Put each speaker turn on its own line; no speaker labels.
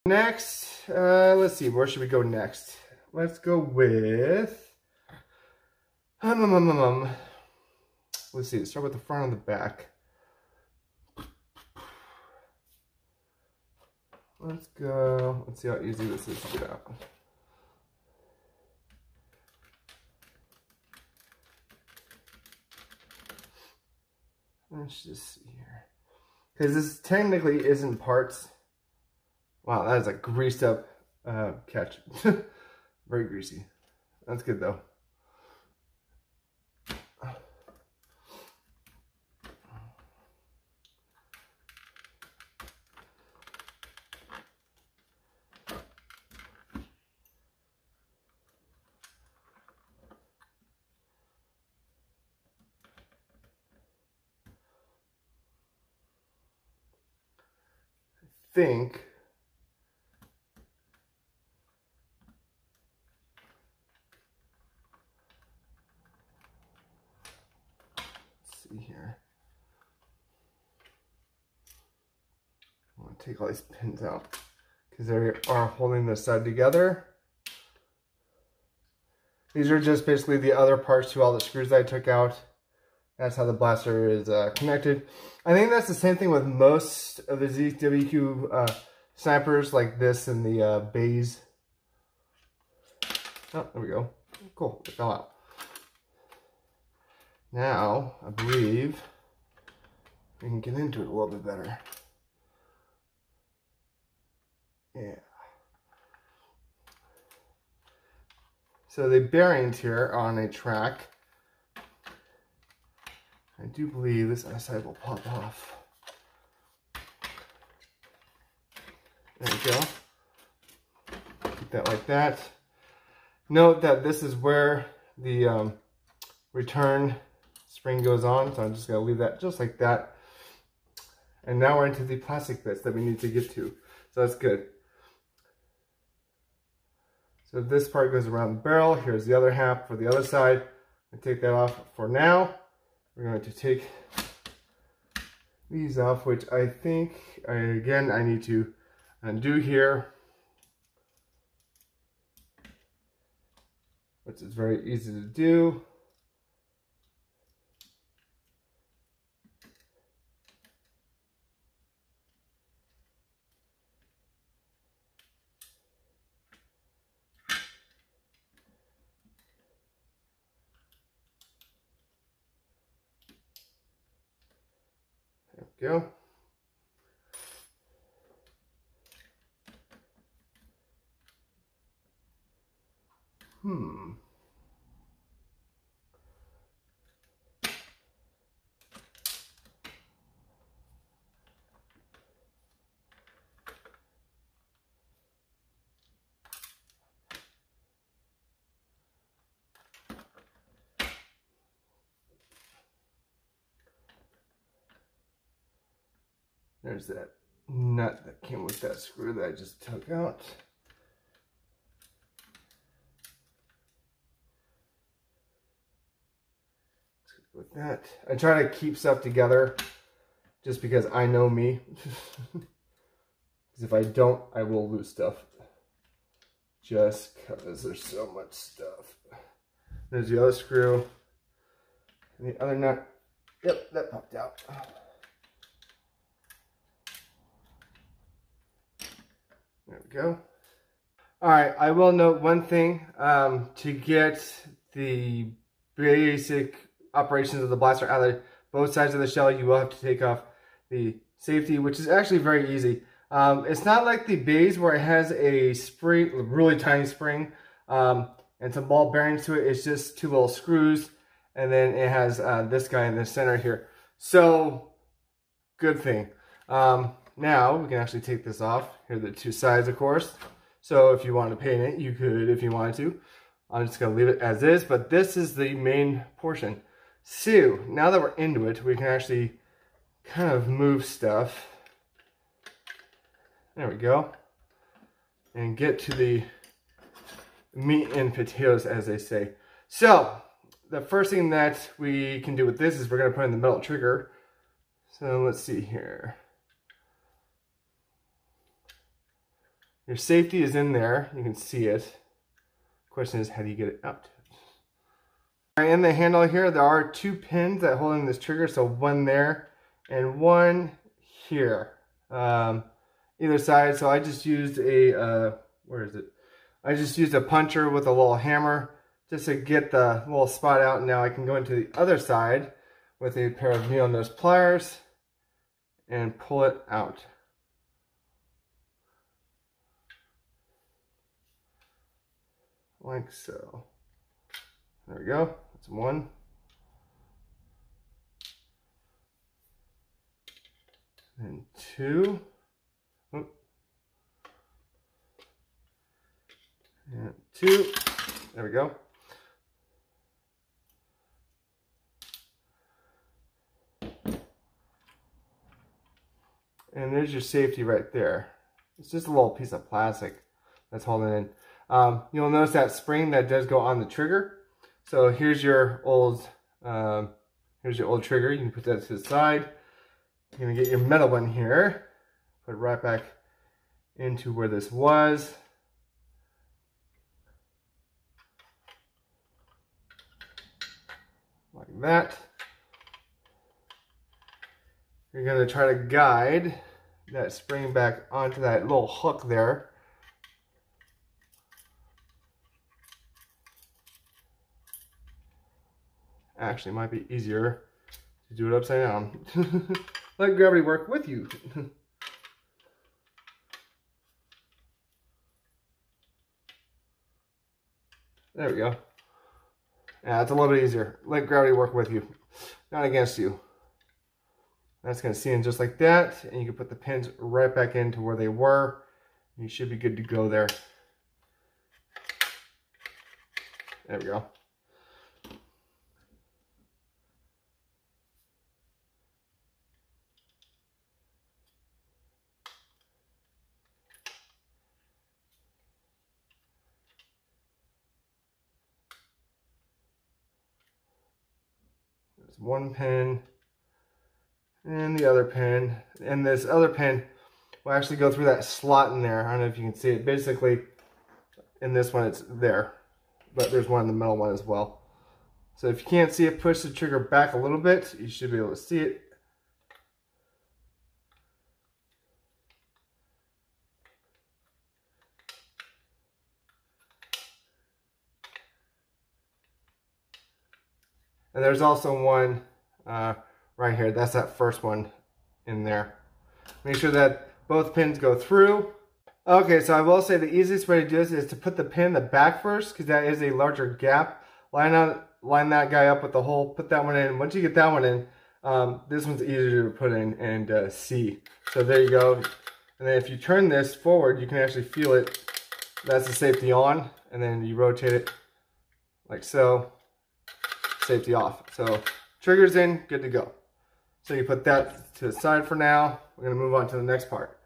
Next, let's see, where should we go next? Let's go with, let's see, start with the front and the back. Let's go, let's see how easy this is to get out. Let's just see here. Because this technically isn't parts. Wow, that is a greased up catch. Very greasy. That's good though. Think let's see here. I want to take all these pins out because they are holding this side together. These are just basically the other parts to all the screws that I took out. That's how the blaster is connected. I think that's the same thing with most of the ZWQ snipers, like this and the bays. Oh, there we go. Cool, it fell out. Now, I believe we can get into it a little bit better. Yeah. So the bearings here are on a track. I do believe this side will pop off. There we go. Keep that like that. Note that this is where the return spring goes on, so I'm just going to leave that just like that. And now we're into the plastic bits that we need to get to. So that's good. So this part goes around the barrel. Here's the other half for the other side. I take that off for now. We're going to take these off, which I think, again, I need to undo here. Which is very easy to do. There we go. There's that nut that came with that screw that I just took out. With that, I try to keep stuff together just because I know me. Because if I don't, I will lose stuff. Just because there's so much stuff. There's the other screw. And the other nut. Yep, that popped out. There we go. Alright, I will note one thing. To get the basic operations of the blaster out of both sides of the shell, you will have to take off the safety, which is actually very easy. It's not like the bays where it has a spring, a really tiny spring, and some ball bearings to it. It's just two little screws, and then it has this guy in the center here. So, good thing. Now, we can actually take this off. Here are the two sides, of course. So, if you want to paint it, you could if you wanted to. I'm just going to leave it as is, but this is the main portion. So, now that we're into it, we can actually kind of move stuff. There we go. And get to the meat and potatoes, as they say. So, the first thing that we can do with this is we're going to put in the metal trigger. So, let's see here. Your safety is in there. You can see it. Question is, how do you get it out? All right, in the handle here, there are 2 pins that hold in this trigger. So one there and one here. Either side. So I just used a, where is it? I just used a puncher with a little hammer just to get the little spot out. Now I can go into the other side with a pair of needle nose pliers and pull it out. Like so. There we go. That's one. And 2. Oop. And 2. There we go. And there's your safety right there. It's just a little piece of plastic that's holding it in. You'll notice that spring that does go on the trigger. So here's your old trigger. You can put that to the side. You're gonna get your metal one here. Put it right back into where this was. Like that. You're going to try to guide that spring back onto that little hook there. Actually, it might be easier to do it upside down. Let gravity work with you. There we go. Yeah, it's a little bit easier. Let gravity work with you, not against you. That's going to seal in just like that, and you can put the pins right back into where they were. You should be good to go there. There we go. There's one pin. And the other pin, and this other pin will actually go through that slot in there. I don't know if you can see it. Basically, in this one, it's there, but there's one in the middle one as well. So if you can't see it, push the trigger back a little bit. You should be able to see it. And there's also one right here. That's that first one in there. Make sure that both pins go through. Okay, so I will say the easiest way to do this is to put the pin in the back first, because that is a larger gap. Line that guy up with the hole, put that one in. Once you get that one in, this one's easier to put in and see. So there you go. And then if you turn this forward, you can actually feel it. That's the safety on, and then you rotate it like so. Safety off. So trigger's in, good to go. So you put that to the side for now. We're going to move on to the next part.